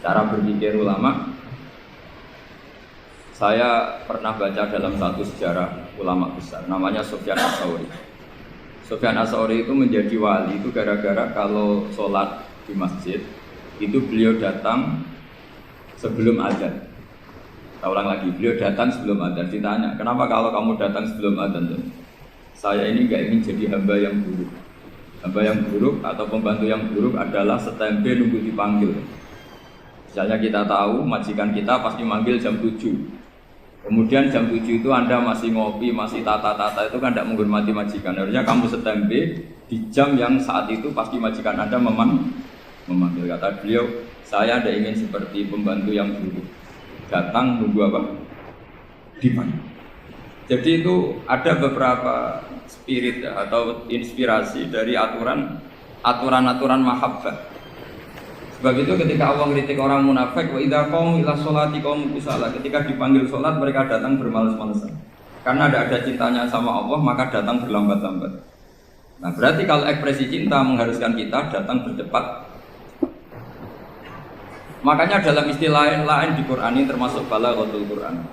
Cara berpikir ulama, saya pernah baca dalam satu sejarah ulama besar, namanya Sufyan Ats-Tsauri. Sufyan Ats-Tsauri itu menjadi wali itu gara-gara kalau sholat di masjid, itu beliau datang sebelum adzan. Saya ulang lagi, beliau datang sebelum adzan. Ditanya, kenapa kalau kamu datang sebelum adzan? Saya ini gak ingin jadi hamba yang buruk. Hamba yang buruk atau pembantu yang buruk adalah setempe nunggu dipanggil. Misalnya kita tahu majikan kita pasti manggil jam 7. Kemudian jam 7 itu Anda masih ngopi, masih tata-tata, itu kan tidak menghormati majikan. Harusnya kamu setempe di jam yang saat itu pasti majikan Anda memanggil. Kata beliau, saya tidak ingin seperti pembantu yang buruk. Datang nunggu apa? Dipanggil. Jadi itu ada beberapa spirit atau inspirasi dari aturan-aturan mahabbah. Sebab itu ketika Allah kritik orang munafik, wa idza qamu ila sholati qamu kusala, ketika dipanggil sholat mereka datang bermalas-malasan. Karena ada cintanya sama Allah, maka datang berlambat-lambat. Nah, berarti kalau ekspresi cinta mengharuskan kita datang bercepat. Makanya dalam istilah lain di Quran ini termasuk balaghatul Quran.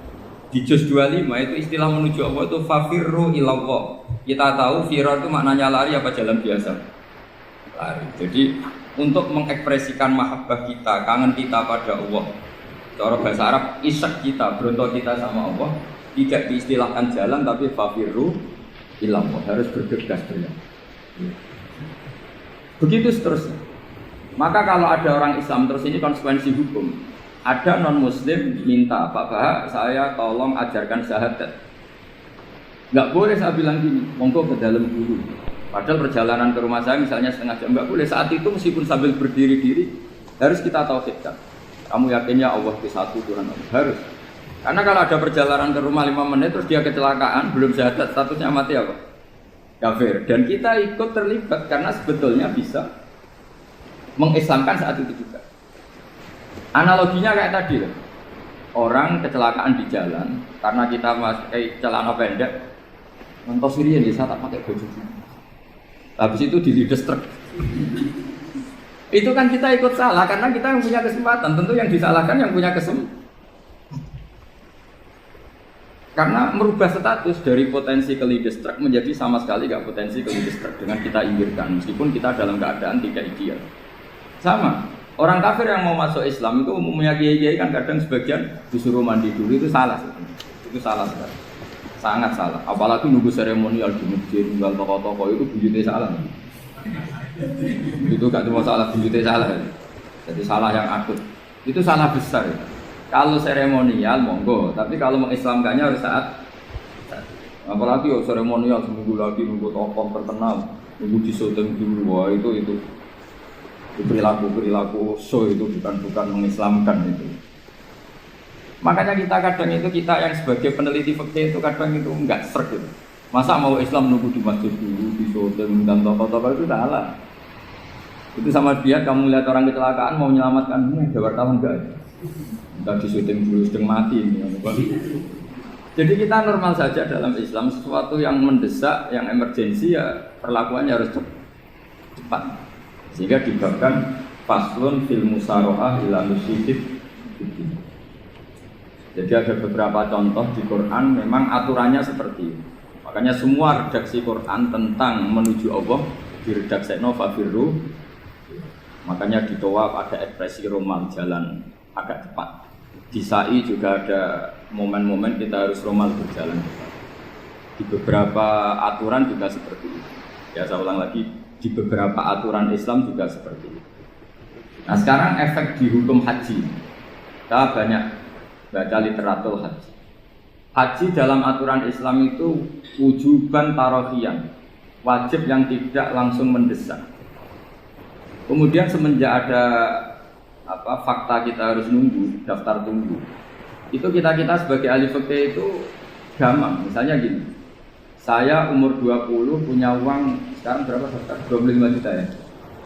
Di juz 25 itu istilah menuju Allah itu fafirru ilallah. Kita tahu firar itu maknanya lari apa jalan biasa? Lari. Jadi untuk mengekspresikan mahabbah kita, kangen kita pada Allah, cara bahasa Arab, isyak kita, berontok kita sama Allah, tidak diistilahkan jalan tapi fafirru ilallah, harus bergegas berjalan. Begitu seterusnya. Maka kalau ada orang Islam, terus ini konsekuensi hukum. Ada non-muslim minta, Pak Bah, saya tolong ajarkan syahadat. Nggak boleh saya bilang gini, monggo ke dalam dulu. Padahal perjalanan ke rumah saya misalnya setengah jam, nggak boleh. Saat itu meskipun sambil berdiri-diri, harus kita tauhidkan. Kamu yakinnya Allah itu satu Tuhan Allah? Harus. Karena kalau ada perjalanan ke rumah 5 menit, terus dia kecelakaan, belum syahadat, statusnya mati apa? Kafir. Dan kita ikut terlibat, karena sebetulnya bisa mengislamkan saat itu juga. Analoginya kayak tadi loh. Orang kecelakaan di jalan, karena kita pakai celana pendek, nonton sirian, saya tak pakai baju. Habis itu dilides truk. Itu kan kita ikut salah karena kita yang punya kesempatan. Tentu yang disalahkan yang punya kesempatan. Karena merubah status dari potensi kelides truk menjadi sama sekali gak potensi kelides truk dengan kita inggirkan. Meskipun kita dalam keadaan tidak ideal. Sama. Orang kafir yang mau masuk Islam itu umumnya kiai-kiai kan kadang sebagian disuruh mandi dulu, itu salah. Itu salah sekali. Sangat salah, apalagi nunggu seremonial di masjid, tinggal tokoh-tokoh itu bujutnya salah. Itu gak cuma salah, bujutnya salah. Jadi salah yang akut. Itu salah besar. Ya. Kalau seremonial monggo, tapi kalau mengislamkannya harus saat. Apalagi seremonial seminggu lagi nunggu tokoh terkenal, nunggu disyuting dulu, wah itu perilaku so itu bukan mengislamkan itu. Makanya kita yang sebagai peneliti fikih itu kadang itu enggak serg gitu. Masa mau Islam nunggu di masjid dulu, di syuting dan tokoh-tokoh itu salah. Itu sama dia kamu lihat orang kecelakaan mau menyelamatkan, ada wartawan enggak? Enggak di syuting dulu, sedang mati ini. Jadi kita normal saja dalam Islam, sesuatu yang mendesak, yang emergensi ya perlakuannya harus cepat. Sehingga dibabkan faslun fil musaroah ila nusyidid. Jadi ada beberapa contoh di Quran memang aturannya seperti itu. Makanya semua redaksi Quran tentang menuju Allah diredaksikan fafirru. Makanya di Tawaf ada ekspresi romal, jalan agak cepat. Di Sa'i juga ada momen-momen kita harus romal berjalan cepat. Di beberapa aturan juga seperti itu. Ya saya ulang lagi, di beberapa aturan Islam juga seperti itu. Nah sekarang efek di hukum haji. Kita banyak baca literatur haji. Haji dalam aturan Islam itu wujuban tarofian, wajib yang tidak langsung mendesak. Kemudian semenjak ada fakta kita harus nunggu, daftar tunggu. Itu kita sebagai ahli fikih itu gampang. Misalnya gini, saya umur 20 punya uang, sekarang berapa daftar? 25 juta ya.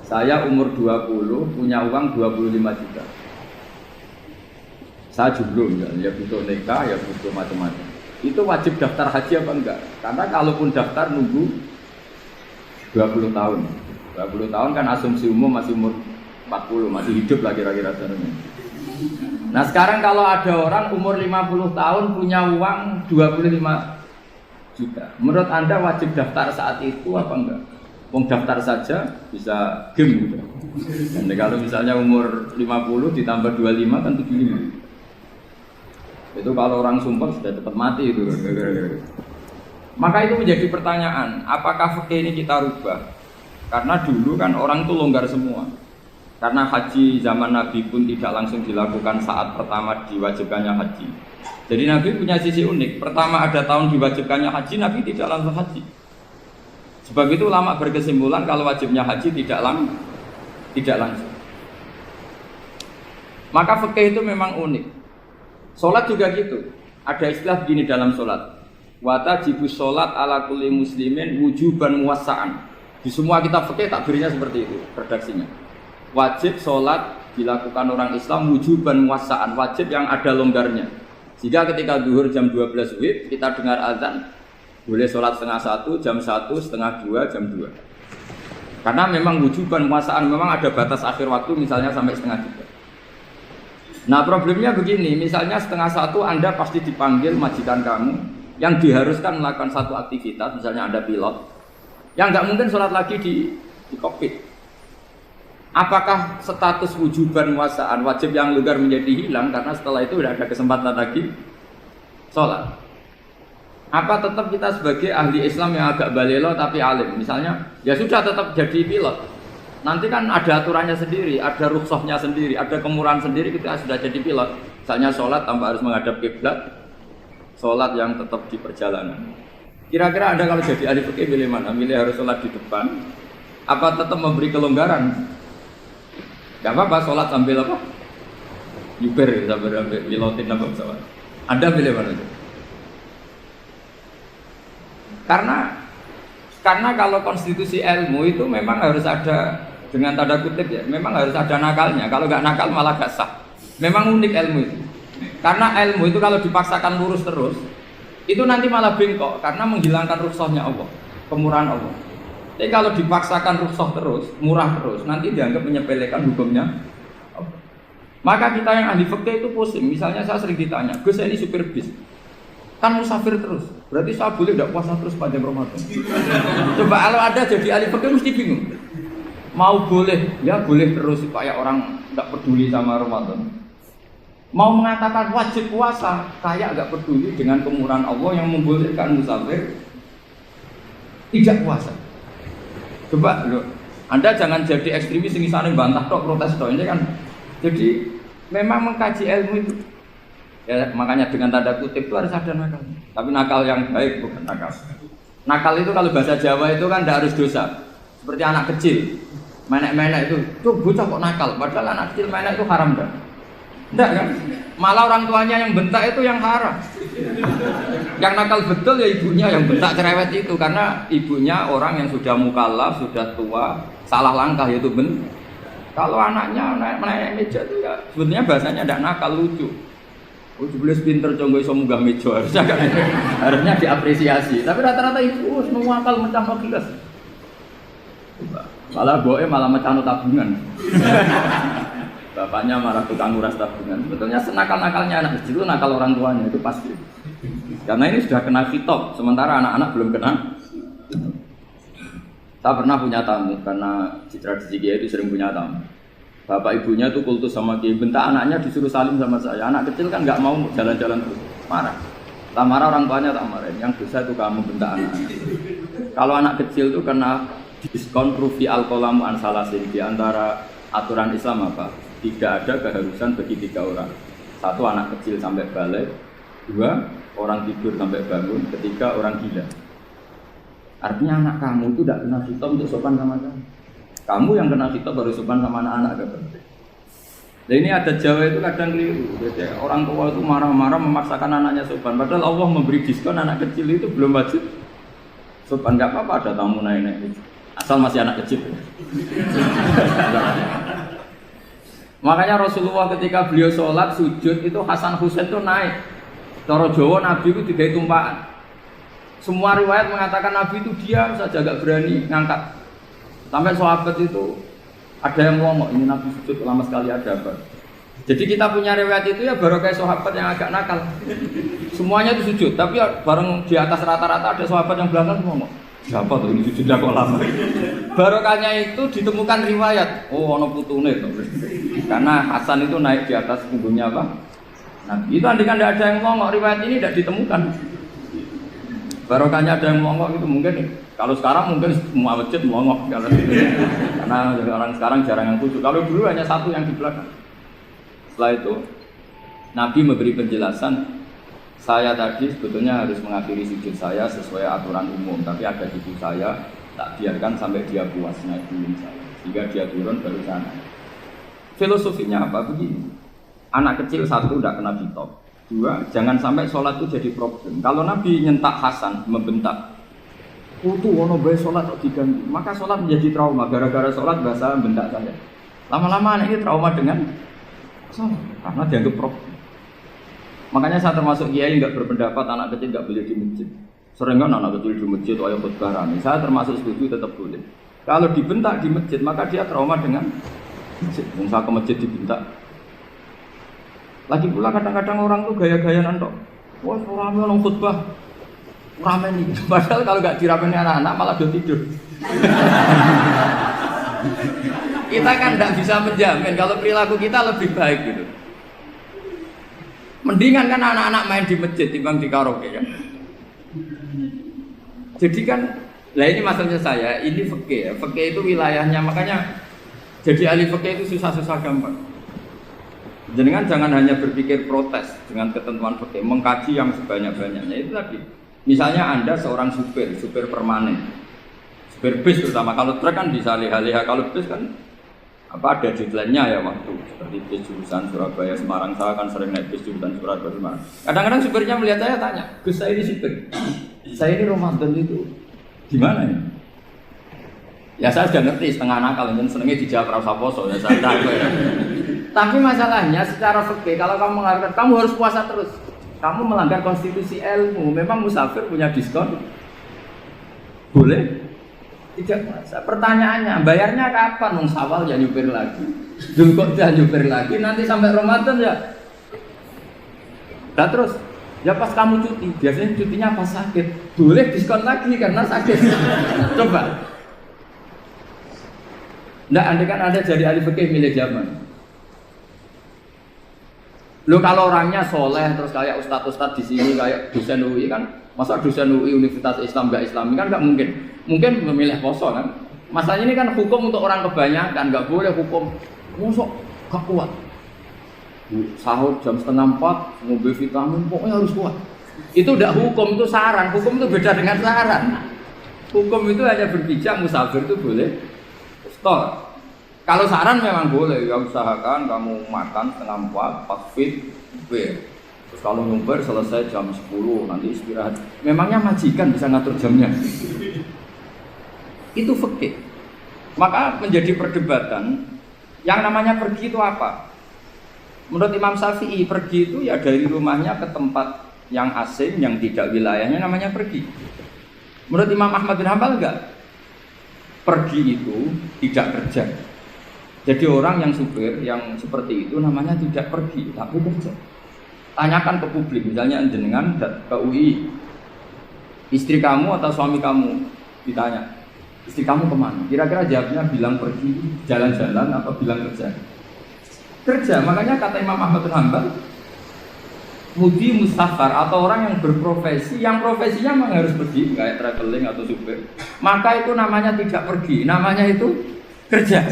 Saya umur 20 punya uang 25 juta. Saya jomblo, ya butuh nikah, ya butuh macam-macam. Itu wajib daftar haji apa enggak? Karena kalaupun daftar nunggu 20 tahun. 20 tahun kan asumsi umum masih umur 40, masih hidup lah kira-kira sebenarnya. Nah sekarang kalau ada orang umur 50 tahun punya uang 25 juta, menurut Anda wajib daftar saat itu apa enggak? Wong daftar saja bisa game gitu. Dan kalau misalnya umur 50 ditambah 25 kan 75. Itu kalau orang sumpah sudah cepat mati itu. Maka itu menjadi pertanyaan, apakah fikih ini kita rubah? Karena dulu kan orang itu longgar semua. Karena haji zaman Nabi pun tidak langsung dilakukan saat pertama diwajibkannya haji. Jadi Nabi punya sisi unik. Pertama ada tahun diwajibkannya haji, Nabi tidak langsung haji. Sebab itu ulama berkesimpulan kalau wajibnya haji tidak langsung. Maka fikih itu memang unik. Sholat juga gitu. Ada istilah begini dalam sholat. Watajibus sholat ala kulli muslimin wujuban muwassa'an. Di semua kitab fikih takbirnya seperti itu, redaksinya. Wajib sholat dilakukan orang Islam wujuban muwassa'an, wajib yang ada longgarnya. Jika ketika zuhur jam 12 WIB kita dengar azan, boleh sholat setengah 1, jam 1, setengah 2, jam 2. Karena memang wujuban muwassa'an, memang ada batas akhir waktu misalnya sampai setengah 3. Nah problemnya begini, misalnya setengah 1 Anda pasti dipanggil majikan kamu yang diharuskan melakukan satu aktivitas, misalnya Anda pilot, yang nggak mungkin sholat lagi di kokpit. Apakah status wujuban muwassa'an wajib yang longgar menjadi hilang karena setelah itu tidak ada kesempatan lagi sholat? Apa tetap kita sebagai ahli Islam yang agak balelo tapi alim, misalnya ya sudah tetap jadi pilot, nanti kan ada aturannya sendiri, ada rukhsahnya sendiri, ada kemurahan sendiri kita sudah jadi pilot. Misalnya sholat tanpa harus menghadap kiblat, sholat yang tetap di perjalanan. Kira-kira Anda kalau jadi ahli fikih milih mana? Milih harus sholat di depan, apa tetap memberi kelonggaran? Gak apa-apa sholat sambil apa? Uber sambil pilotin apa pesawat. Anda pilih mana? Karena kalau konstitusi ilmu itu memang harus ada, dengan tanda kutip ya, memang harus ada nakalnya. Kalau nggak nakal malah gak sah. Memang unik ilmu itu. Karena ilmu itu kalau dipaksakan lurus terus, itu nanti malah bengkok karena menghilangkan rukhsahnya Allah, kemurahan Allah. Tapi kalau dipaksakan rukhsah terus, murah terus, nanti dianggap menyepelekan hukumnya Allah. Maka kita yang ahli fikih itu pusing. Misalnya saya sering ditanya, Gus ini supir bis, kan musafir terus, berarti saya boleh tidak puasa terus pada Ramadan? Coba kalau ada jadi ahli fikih mesti bingung. Mau boleh, ya boleh terus supaya orang nggak peduli sama Ramadan. Mau mengatakan wajib puasa, kayak nggak peduli dengan kemurahan Allah yang membolehkan musafir tidak puasa. Coba loh, Anda jangan jadi ekstremis yang sana bantah tok, protes tok, ini kan. Jadi memang mengkaji ilmu itu. Ya, makanya dengan tanda kutip itu harus ada nakal. Tapi nakal yang baik, bukan nakal. Nakal itu kalau bahasa Jawa itu kan tidak harus dosa. Seperti anak kecil, menek-menek itu, tuh bocah kok nakal. Padahal anak kecil menek itu haram dah. Tidak kan? Malah orang tuanya yang bentak itu yang haram. Yang nakal betul ya ibunya yang bentak cerewet itu, karena ibunya orang yang sudah mukallaf, sudah tua, salah langkah yaitu bentak. Kalau anaknya naik meja itu ya sebetulnya bahasanya tidak nakal, lucu. Jebles pinter conggo iso munggah meja, harusnya diapresiasi. Tapi rata-rata ibu semua akal mecah gelas. Malah boe malah mecah tabungan. Bapaknya malah tukang nguras tabungan. Sebetulnya senakal-nakalnya anak kecil itu nakal orang tuanya, itu pasti. Karena ini sudah kena khitab, sementara anak-anak belum kena. Saya pernah punya tamu, karena di tradisi Kiai itu sering punya tamu. Bapak ibunya itu kultus sama Kiai, bentak anaknya disuruh salim sama saya. Anak kecil kan nggak mau jalan-jalan terus, marah. Tak marah orang tuanya tak marah. Yang dosa itu kamu bentak anak-anak. Kalau anak kecil itu kena diskon rufi al-qalamu an salasin. Di antara aturan Islam apa? Tidak ada keharusan bagi 3 orang. 1 anak kecil sampai balik, 2 orang tidur sampai bangun, 3 orang gila. Artinya anak kamu itu tidak kena khitab untuk sopan sama kamu. Kamu yang kena khitab baru sopan sama anak-anak. Nah ini ada Jawa itu kadang keliru. Jadi orang tua itu marah-marah memaksakan anaknya sopan. Padahal Allah memberi diskon anak kecil itu belum wajib sopan. Nggak apa-apa ada tamu naik-naik. Asal masih anak kecil. Makanya Rasulullah ketika beliau sholat sujud itu Hasan Husain itu naik. Cara Jawa Nabi itu digawe tumpakan. Semua riwayat mengatakan Nabi itu diam saja, gak berani ngangkat. Sampai sahabat itu ada yang ngomong, ini Nabi sujud lama sekali ada apa? Jadi kita punya riwayat itu ya baru kayak sahabat yang agak nakal. Semuanya itu sujud, tapi bareng di atas rata-rata ada sahabat yang belakang ngomong, siapa tuh ini sujudnya kok lama? Barokahnya itu ditemukan riwayat, oh ono putune tuh. Karena Hasan itu naik di atas punggungnya apa? Nah, itu andikan tidak ada yang ngomong, riwayat ini tidak ditemukan. Barokahnya ada yang ngomong itu mungkin. Kalau sekarang mungkin semua masjid melongok karena orang sekarang jarang yang khusyuk. Kalau dulu hanya satu yang di belakang. Setelah itu Nabi memberi penjelasan, saya tadi sebetulnya harus mengakhiri sujud saya sesuai aturan umum, tapi ada cucu saya tak biarkan sampai dia puas naik saya, sehingga dia turun baru sana. Filosofinya apa? Begini, anak kecil satu tidak kena ditop, dua jangan sampai sholat itu jadi problem. Kalau Nabi nyentak Hasan membentak, tuh ono bae sholat kok diganggu, maka sholat menjadi trauma. Gara-gara sholat bahasa bentak saya. Lama-lama anak ini trauma dengan sholat karena dianggap problem. Makanya saya termasuk kiai nggak berpendapat anak kecil nggak boleh di masjid. Sering kan anak kecil di masjid ayat khutbah rame. Saya termasuk setuju tetap boleh. Kalau dibentak di masjid maka dia trauma dengan masjid. Misal ke masjid dibentak. Lagi pula kadang-kadang orang tuh gaya-gayaan tok. Wah rame orang khutbah. Rame nih, padahal kalau nggak diramein anak-anak malah udah tidur. Kita kan nggak bisa menjamin kalau perilaku kita lebih baik gitu. Mendingan kan anak-anak main di masjid timbang di karaoke kan. Jadi kan, lah ini maksudnya saya, ini fikih ya. Fikih itu wilayahnya, makanya jadi ahli fikih itu susah-susah gampang. Jangan hanya berpikir protes dengan ketentuan fikih, mengkaji yang sebanyak-banyaknya itu tadi. Misalnya Anda seorang supir permanen, supir bis terutama, kalau truk kan bisa liha-liha, kalau bis kan apa ada deadline-nya ya waktu, seperti bis jurusan Surabaya Semarang, saya kan sering naik bis jurusan Surabaya Semarang. Kadang-kadang supirnya melihat saya tanya, Gus saya ini supir, saya ini Ramadan itu gimana ya? Ya saya sudah ngerti setengah nakal, dan senengnya dijawab rasa poso, ya saya tahu ya. Tapi masalahnya secara fikih kalau kamu mengatakan kamu harus puasa terus. Kamu melanggar konstitusi ilmu, memang musafir punya diskon? Boleh? Tidak puasa. Pertanyaannya, bayarnya kapan? Nung Sawal ya nyupir lagi, Dzulqa'dah nyupir lagi, nanti sampai Ramadan ya. Nah terus, ya pas kamu cuti, biasanya cutinya pas sakit, boleh diskon lagi karena sakit. Coba. Nggak, andai kan Anda jadi ahli fikih milih zaman. Lo kalau orangnya soleh terus kayak ustadz-ustadz di sini kayak dosen UI kan, masa dosen UI Universitas Islam nggak Islami kan nggak mungkin. Mungkin memilih poso kan. Masalahnya ini kan hukum untuk orang kebanyakan, nggak boleh hukum musuh gak kuat. Sahur jam 3:30, ngombe vitamin pokoknya harus kuat. Itu udah hukum, itu saran. Hukum itu beda dengan saran. Hukum itu hanya berbicara musafir itu boleh stop. Kalau saran memang boleh, ya usahakan kamu makan 3:30, pas fit, terus kalau nyumpir selesai jam 10, nanti istirahat. Memangnya majikan bisa ngatur jamnya? Itu fikih. Maka menjadi perdebatan, yang namanya pergi itu apa? Menurut Imam Syafi'i, pergi itu ya dari rumahnya ke tempat yang asing, yang tidak wilayahnya namanya pergi. Menurut Imam Ahmad bin Hanbal enggak. Pergi itu tidak kerja. Jadi orang yang supir yang seperti itu namanya tidak pergi, tapi kerja. Tanyakan ke publik, misalnya jenengan ke UI, istri kamu atau suami kamu ditanya, istri kamu kemana? Kira-kira jawabnya bilang pergi, jalan-jalan atau bilang kerja? Kerja, makanya kata Imam Ahmad bin Hanbal, mudi mustafar atau orang yang berprofesi, yang profesinya memang harus pergi, kayak traveling atau supir, maka itu namanya tidak pergi, namanya itu kerja.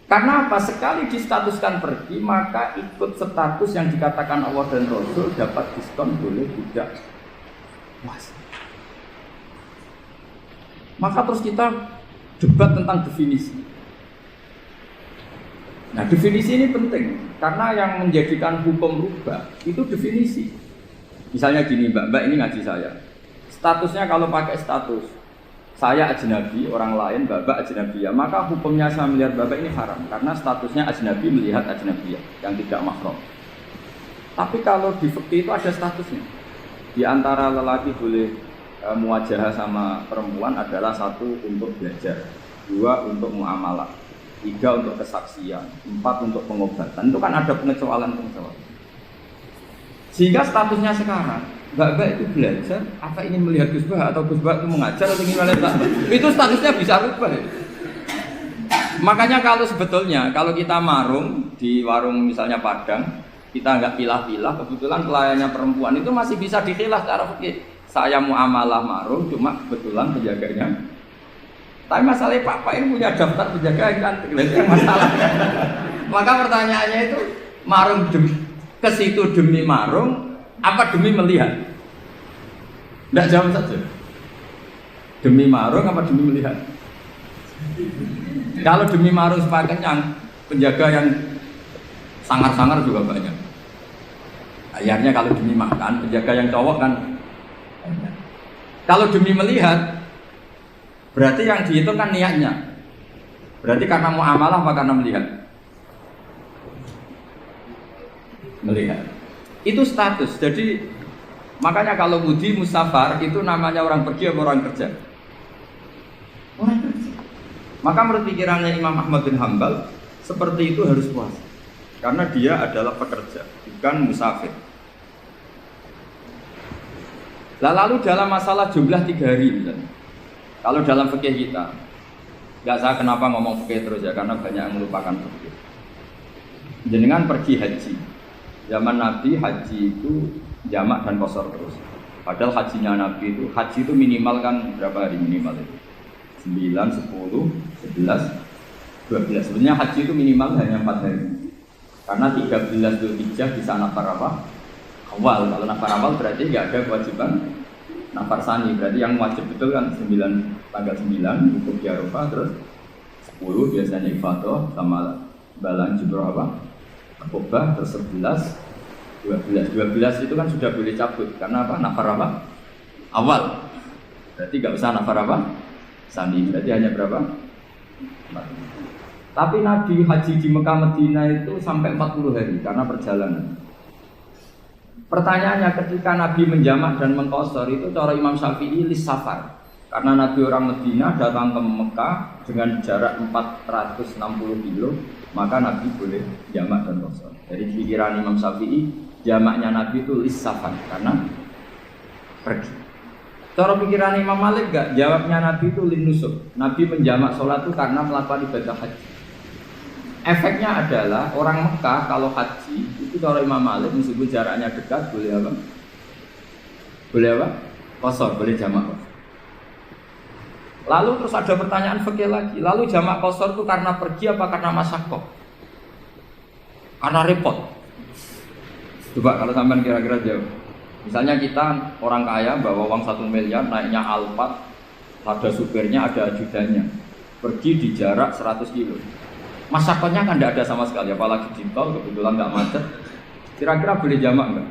Karena apa? Sekali distatuskan pergi, maka ikut status yang dikatakan Allah dan Rasul dapat diskon, boleh tidak puasa. Maka terus kita debat tentang definisi. Nah definisi ini penting, karena yang menjadikan hukum rubah itu definisi. Misalnya gini, mbak ini ngaji saya, statusnya kalau pakai status saya ajnabi, orang lain babak ajnabiyah, maka hukumnya saya melihat babak ini haram karena statusnya ajnabi melihat ajnabiyah yang tidak mahram. Tapi kalau di fikih itu ada statusnya. Di antara lelaki boleh muwajahah sama perempuan adalah satu untuk belajar, dua untuk muamalah. 3 untuk kesaksian, 4 untuk pengobatan. Itu kan ada pengecualian. Sehingga statusnya sekarang, Mbak itu belajar, apa ingin melihat Gus Bah atau Gus Bah itu mengajar atau ingin melihat Mbak, itu statusnya bisa rubah. Ya. Makanya kalau sebetulnya, kalau kita marung di warung misalnya Padang, kita nggak pilah-pilah, kebetulan pelayannya perempuan itu masih bisa dipilah secara fikih. Saya muamalah marung, cuma kebetulan penjaganya. Tapi masalahnya Pak ini punya daftar penjaga kan, yang masalah. Maka pertanyaannya itu marung ke situ demi marung, apa demi melihat? Tidak jawab saja. Demi marung apa demi melihat? Kalau demi marung supaya kenyang, penjaga yang sangar-sangar juga banyak. Akhirnya kalau demi makan, penjaga yang cowok kan banyak. Kalau demi melihat, berarti yang dihitung kan niatnya. Berarti karena muamalah apa karena melihat? Melihat. Itu status. Jadi makanya kalau mudi musafar itu namanya orang pergi atau orang kerja? Orang kerja. Maka menurut pikirannya Imam Ahmad bin Hambal seperti itu harus puasa. Karena dia adalah pekerja, bukan musafir. Lalu dalam masalah jumlah 3 hari misalnya. Kalau dalam fikih kita, nggak saya kenapa ngomong fikih terus ya, karena banyak yang melupakan fikih. Jenengan pergi haji, zaman Nabi haji itu jamak dan qashar terus. Padahal hajinya Nabi itu, haji itu minimal kan berapa hari minimal itu? 9, 10, 11, 12. Sebenarnya haji itu minimal hanya 4 hari. Karena 13 Dzulhijjah bisa nafar apa? Awal. Kalau nafar awal berarti nggak ada kewajiban nafar sani, berarti yang wajib betul kan tanggal 9 untuk di Arafah, terus 10 biasanya ifadah sama balang jumroh apa? Akobah, terus 11, 12 itu kan sudah boleh cabut karena apa? Nafar apa? Awal. Berarti nggak usah nafar apa? Sani, berarti hanya berapa? 4. Tapi Nabi haji di Mekah Medina itu sampai 40 hari karena perjalanan. Pertanyaannya ketika Nabi menjamak dan mengqashar itu cara Imam Syafi'i lis safar. Karena Nabi orang Medina datang ke Mekah dengan jarak 460 kilo, maka Nabi boleh jamak dan qashar. Dari pikiran Imam Syafi'i, jamaknya Nabi itu lis safar karena pergi. Cara pikiran Imam Malik enggak, jawabnya Nabi itu lin nusuk. Nabi menjamak sholat itu karena melakukan ibadah haji. Efeknya adalah orang Mekah kalau haji itu kalau Imam Malik meskipun jaraknya dekat boleh apa? Boleh apa? Qashar, boleh jamak. Lalu terus ada pertanyaan fikih lagi. Lalu jamak qashar itu karena pergi apa karena masyaqqah? Karena repot. Coba kalau sampean kira-kira jawab. Misalnya kita orang kaya bawa uang 1 miliar naiknya Alphard, ada supirnya, ada ajudannya. Pergi di jarak 100 kilo. Masyaqqahnya kan tidak ada sama sekali, apalagi di tol kebetulan nggak macet. Kira-kira boleh jamak nggak?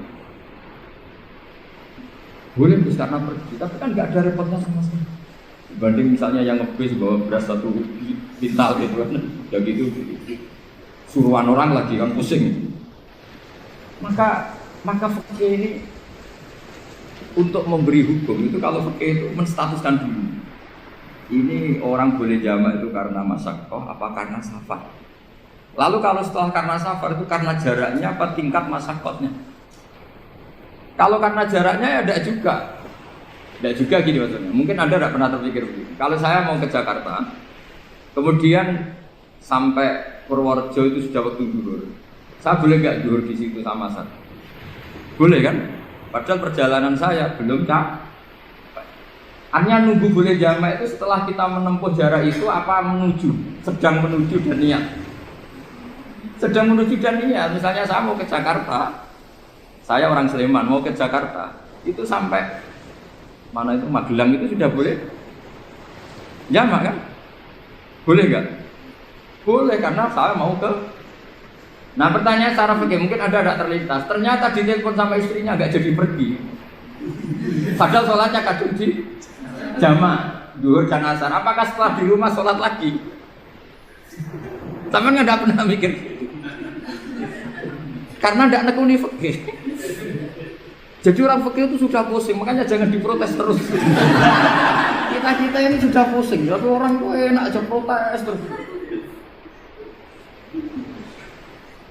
Boleh terus karena pergi, tapi kan nggak ada repotnya sama sekali. Dibanding misalnya yang ngebis bawa beras 1 kintal gitu kan, ya gitu suruhan orang lagi kan pusing. Maka fikih ini untuk memberi hukum itu kalau fikih itu menstatuskan dulu. Ini orang boleh jamak itu karena masyaqqah apa karena safar. Lalu kalau setelah karena safar itu karena jaraknya apa tingkat masyaqqahnya. Kalau karena jaraknya ya tidak juga. Tidak juga gini maksudnya. Mungkin Anda tidak pernah terpikir begini. Kalau saya mau ke Jakarta, kemudian sampai Purworejo itu sudah waktu zuhur. Saya boleh nggak zuhur di situ sama saya? Boleh kan? Padahal perjalanan saya belum capek. Hanya nunggu boleh jamak itu setelah kita menempuh jarak itu apa menuju, sedang menuju dan niat. Sedang menuju dan niat. Misalnya saya mau ke Jakarta, saya orang Sleman mau ke Jakarta, itu sampai mana itu Magelang itu sudah boleh jamak kan? Boleh nggak? Boleh karena saya mau ke. Nah pertanyaan secara fikih mungkin ada terlintas. Ternyata ditelepon sama istrinya nggak jadi pergi. Padahal sholatnya kadung di jamak, zuhur dan asar. Apakah setelah di rumah sholat lagi? Sama nggak pernah mikir. Karena tidak nekuni fikih. Jadi orang fikih itu sudah pusing, makanya jangan diprotes terus. Kita ini sudah pusing, tapi orang itu enak aja protes terus.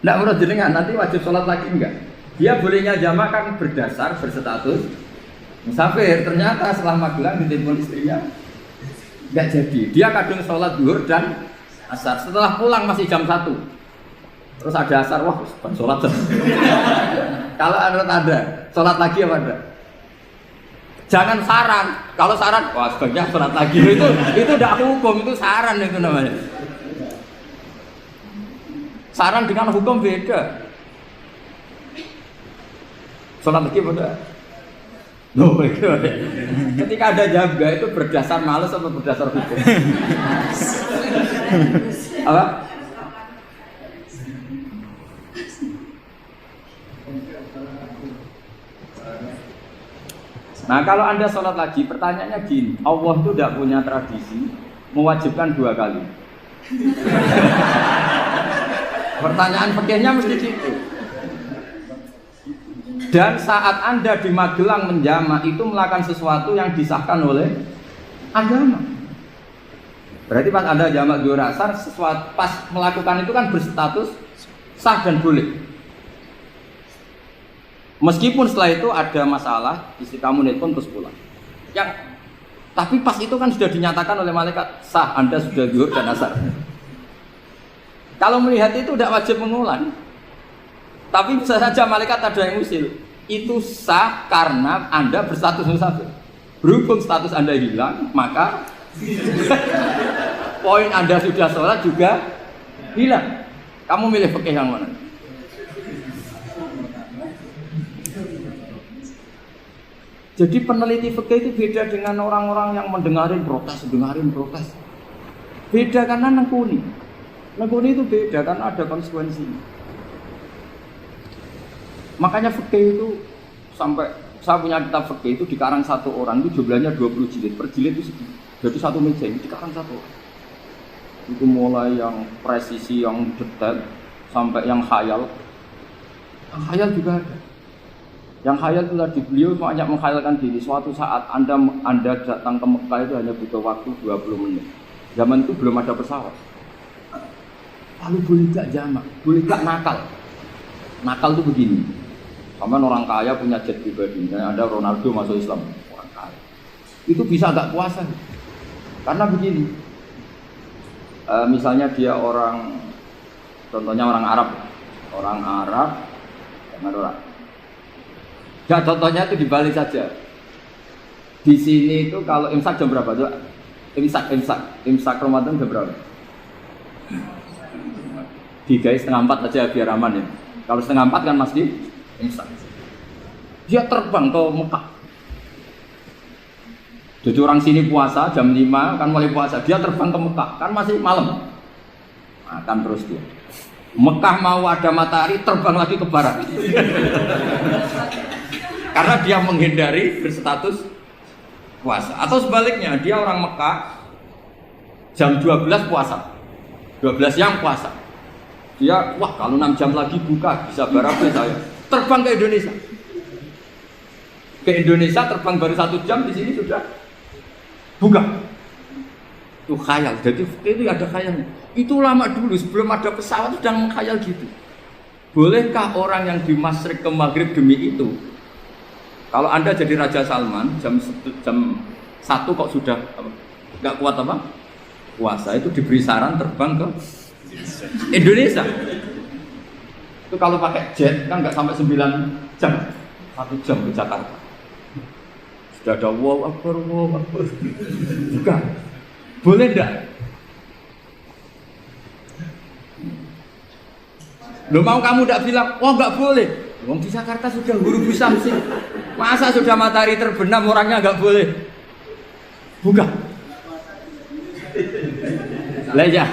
Nggak menurut jenengan nanti wajib sholat lagi enggak? Dia bolehnya jamak kan berdasar berstatus musafir. Ternyata setelah Magelang ditelepon istrinya enggak jadi. Dia kadung sholat zuhur dan asar. Setelah pulang masih jam 1. Terus ada asar, wah sholat. Kalau ada sholat lagi apa enggak? Jangan saran. Kalau saran, wah sebaiknya sholat lagi. Itu tidak hukum, itu saran itu namanya. Saran dengan hukum beda. Sholat lagi pada. Loh, ketika ada jaga itu berdasar malas atau berdasar hukum? Apa? Nah kalau Anda sholat lagi, pertanyaannya gini, Allah itu tidak punya tradisi mewajibkan 2 kali. Pertanyaan fikihnya mesti gitu. Dan saat Anda di Magelang menjamak itu melakukan sesuatu yang disahkan oleh agama. Berarti pas Anda jamak zuhur asar, sesuatu pas melakukan itu kan berstatus sah dan boleh. Meskipun setelah itu ada masalah, istri kamu nelpon terus pulang. Tapi pas itu kan sudah dinyatakan oleh malaikat sah, Anda sudah zuhur dan asar. Kalau melihat itu tidak wajib mengulang. Tapi bisa saja malaikat ada yang usil. Itu sah karena Anda berstatus musafir. Berhubung status Anda hilang, maka poin Anda sudah sholat juga hilang. Kamu milih fikih yang mana? Jadi peneliti fikih itu beda dengan orang-orang yang dengarin protes. Beda karena nengkuni. Nengkuni itu beda karena ada konsekuensinya. Makanya fikih itu sampai saya punya kitab fikih itu dikarang satu orang itu jumlahnya 20 jilid. Per jilid itu jadi satu meja ini dikarang satu orang. Itu mulai yang presisi, yang detail sampai yang khayal. Yang khayal juga ada. Yang khayal itu tadi beliau banyak menghayalkan diri. Suatu saat Anda datang ke Mekah itu hanya butuh waktu 20 menit. Zaman itu belum ada pesawat. Lalu boleh gak jamak? Boleh gak nakal? Nakal itu begini. Sama orang kaya punya jet pribadi. Misalnya ada Ronaldo masuk Islam, orang kaya. Itu bisa gak puasa? Karena begini. Misalnya dia orang, contohnya orang Arab. Orang Arab, jangan orang. Ya contohnya itu dibalik saja. Di sini itu kalau imsak jam berapa tuh? Imsak Ramadan jam berapa? 3:30 aja biar aman ya. Kalau 3:30 kan masih imsak. Dia terbang ke Mekah. Jadi orang sini puasa jam 5 kan mulai puasa. Dia terbang ke Mekah kan masih malam. Makan terus dia. Mekah mau ada matahari terbang lagi ke barat. Karena dia menghindari berstatus puasa. Atau sebaliknya, dia orang Mekah jam 12 puasa. 12 siang puasa. Dia, wah kalau 6 jam lagi buka, bisa barabe saya. Terbang ke Indonesia. Ke Indonesia terbang baru 1 jam, di sini sudah buka. Itu khayal. Jadi itu ada khayalnya. Itu lama dulu sebelum ada pesawat sudah mengkhayal gitu. Bolehkah orang yang di Masyriq ke Maghrib demi itu? Kalau Anda jadi Raja Salman jam 1 kok sudah nggak kuat apa? Puasa itu diberi saran terbang ke Indonesia. Itu kalau pakai jet kan nggak sampai 9 jam, 1 jam ke Jakarta. Sudah ada wow akbar. Bukan. Boleh enggak? Loh mau kamu enggak bilang, wah enggak boleh. Wong di Jakarta sudah huru samsi. Masa sudah matahari terbenam orangnya enggak boleh? Bukan. Lah ya.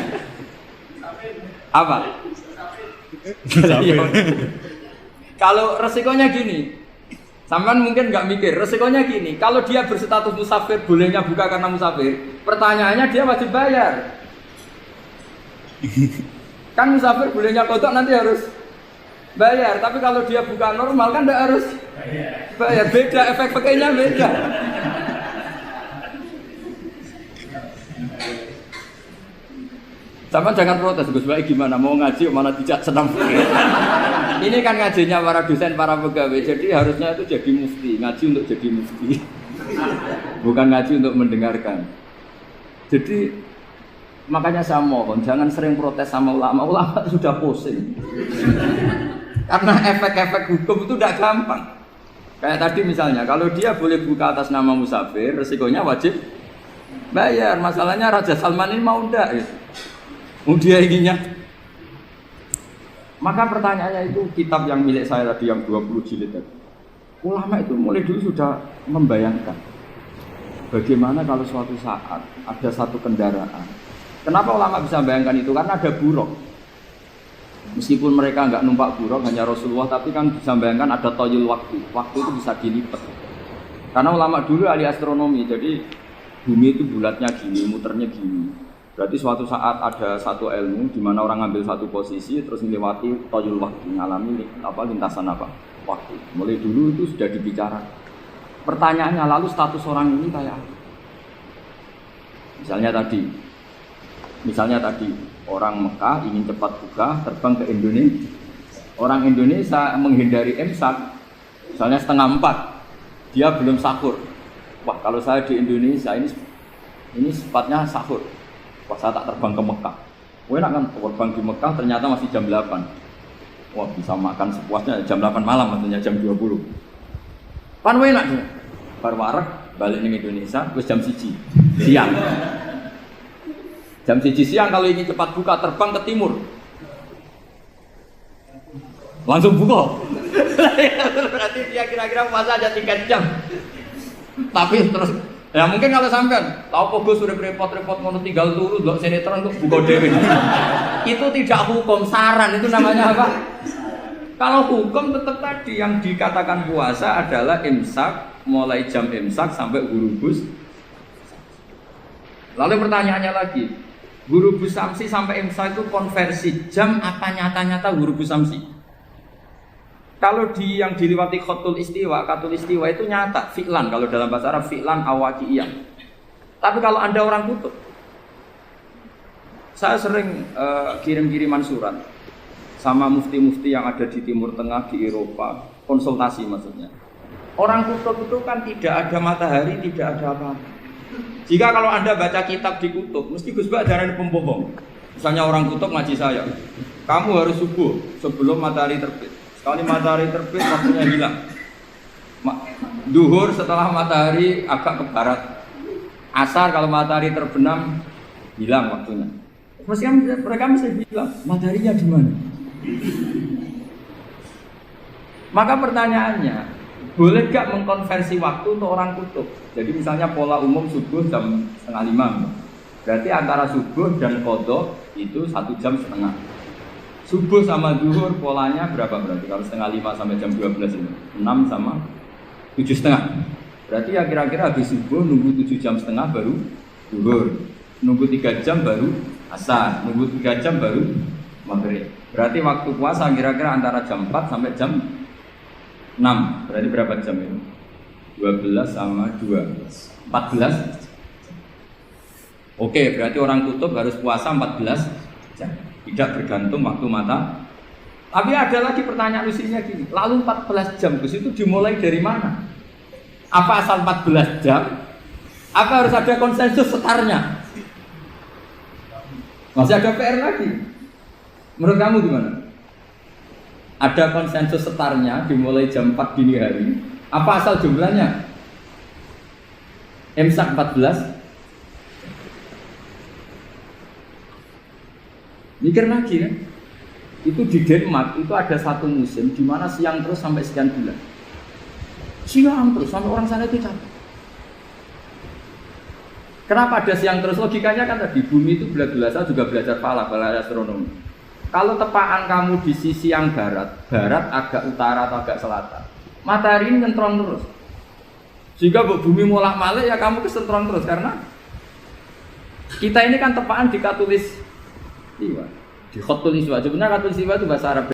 Apa? Kalau resikonya gini, sampean mungkin nggak mikir, resikonya gini, kalau dia berstatus musafir, bolehnya buka karena musafir, pertanyaannya dia wajib bayar. Kan musafir bolehnya kodok nanti harus bayar, tapi kalau dia buka normal kan nggak harus bayar, beda, efek pakainya beda. Sama jangan protes, Gus Baik gimana mau ngaji mana tidak senang. Ini kan ngajinya para dosen, para pegawai. Jadi harusnya itu jadi mufti, ngaji untuk jadi mufti. Bukan ngaji untuk mendengarkan. Jadi makanya saya mohon jangan sering protes sama ulama. Ulama sudah pusing. Karena efek-efek hukum itu tidak gampang. Kayak tadi misalnya, kalau dia boleh buka atas nama musafir, resikonya wajib bayar. Masalahnya Raja Salman ini mau ndak? Dia inginnya. Maka pertanyaannya itu kitab yang milik saya tadi yang 20 jilid tadi. Ulama itu mulai dulu sudah membayangkan bagaimana kalau suatu saat ada satu kendaraan. Kenapa ulama bisa membayangkan itu? Karena ada buruk. Meskipun mereka nggak numpak buruk, hanya Rasulullah, tapi kan bisa membayangkan ada toyul waktu. Waktu itu bisa dilipat. Karena ulama dulu ahli astronomi, jadi bumi itu bulatnya gini, muternya gini. Berarti suatu saat ada satu ilmu di mana orang ngambil satu posisi terus melewati toyul waktu, mengalami lintasan waktu. Mulai dulu itu sudah dibicarakan. Pertanyaannya lalu status orang ini kayak apa? Misalnya tadi orang Mekah ingin cepat buka terbang ke Indonesia. Orang Indonesia menghindari imsak, misalnya 3:30, dia belum sahur. Wah kalau saya di Indonesia ini sifatnya sahur. Wah saya tak terbang ke Mekah. Wah enak kan terbang di Mekah ternyata masih jam 8. Wah bisa makan sepuasnya jam 8 malam maksudnya jam 20. Pan enak dia. Bar wareg balik ning Indonesia wis jam 1 siang. Jam 1 siang kalau ingin cepat buka terbang ke timur. Langsung buka. Berarti dia kira-kira puasa aja 3 jam. Tapi terus ya mungkin kalau sampean tahu kok sudah repot-repot ngono tinggal turu ndelok sinetron kok buka dhewe. Itu tidak hukum, saran itu namanya apa? Kalau hukum tetap tadi yang dikatakan puasa adalah imsak, mulai jam imsak sampai gurubus. Lalu pertanyaannya lagi, gurubus samsi sampai imsak itu konversi jam apa nyata-nyata gurubus samsi? Kalau yang diliwati khatul istiwa itu nyata, fi'lan kalau dalam bahasa Arab fi'lan awaqiyah. Tapi kalau Anda orang kutub, saya sering kirim-kiriman surat sama mufti-mufti yang ada di Timur Tengah, di Eropa, konsultasi maksudnya. Orang kutub itu kan tidak ada matahari, tidak ada apa-apa. Jika kalau Anda baca kitab di kutub, mesti Gus Bak darani pembohong. Misalnya orang kutub ngaji saya, kamu harus subuh sebelum matahari terbit. Sekali matahari terbit, waktunya hilang. Duhur setelah matahari agak ke barat. Asar kalau matahari terbenam, hilang waktunya. Mereka mesti bilang, mataharinya di mana? Maka pertanyaannya, boleh gak mengkonversi waktu untuk orang kutub? Jadi misalnya pola umum subuh jam 4:30. Berarti antara subuh dan qadha itu 1,5 jam. Subuh sama zuhur polanya berapa berarti? Kalau 4:30 sampai jam 12 ini 6 sama 7,5. Berarti ya kira-kira habis subuh nunggu 7,5 jam baru zuhur. Nunggu 3 jam baru asar. Nunggu 3 jam baru maghrib. Berarti waktu puasa kira-kira antara jam 4 sampai jam 6. Berarti berapa jam itu? 12 sama 2 14. Oke, berarti orang kutub harus puasa 14 jam. Tidak bergantung waktu mata. Tapi ada lagi pertanyaan lucunya gini, lalu 14 jam Gus itu dimulai dari mana? Apa asal 14 jam? Apa harus ada konsensus setarnya? Masih ada PR lagi. Menurut kamu gimana? Ada konsensus setarnya dimulai jam 4 dini hari. Apa asal jumlahnya? Imsak 14. Mikir lagi kan, itu di Denmark itu ada satu musim di mana siang terus sampai sekian bulan. Siang terus sampai orang sana itu capek. Kenapa ada siang terus? Logikanya kan tadi bumi itu bulat-bulat. Saya juga belajar falak, belajar astronomi. Kalau tepaan kamu di sisi yang barat agak utara atau agak selatan, matahari ini nyentron terus. Jika bumi molak-malik ya kamu kesentron terus karena kita ini kan tepaan di katulis. Iya, di khotul iswa. Sebenarnya khotul iswa itu bahasa Arab.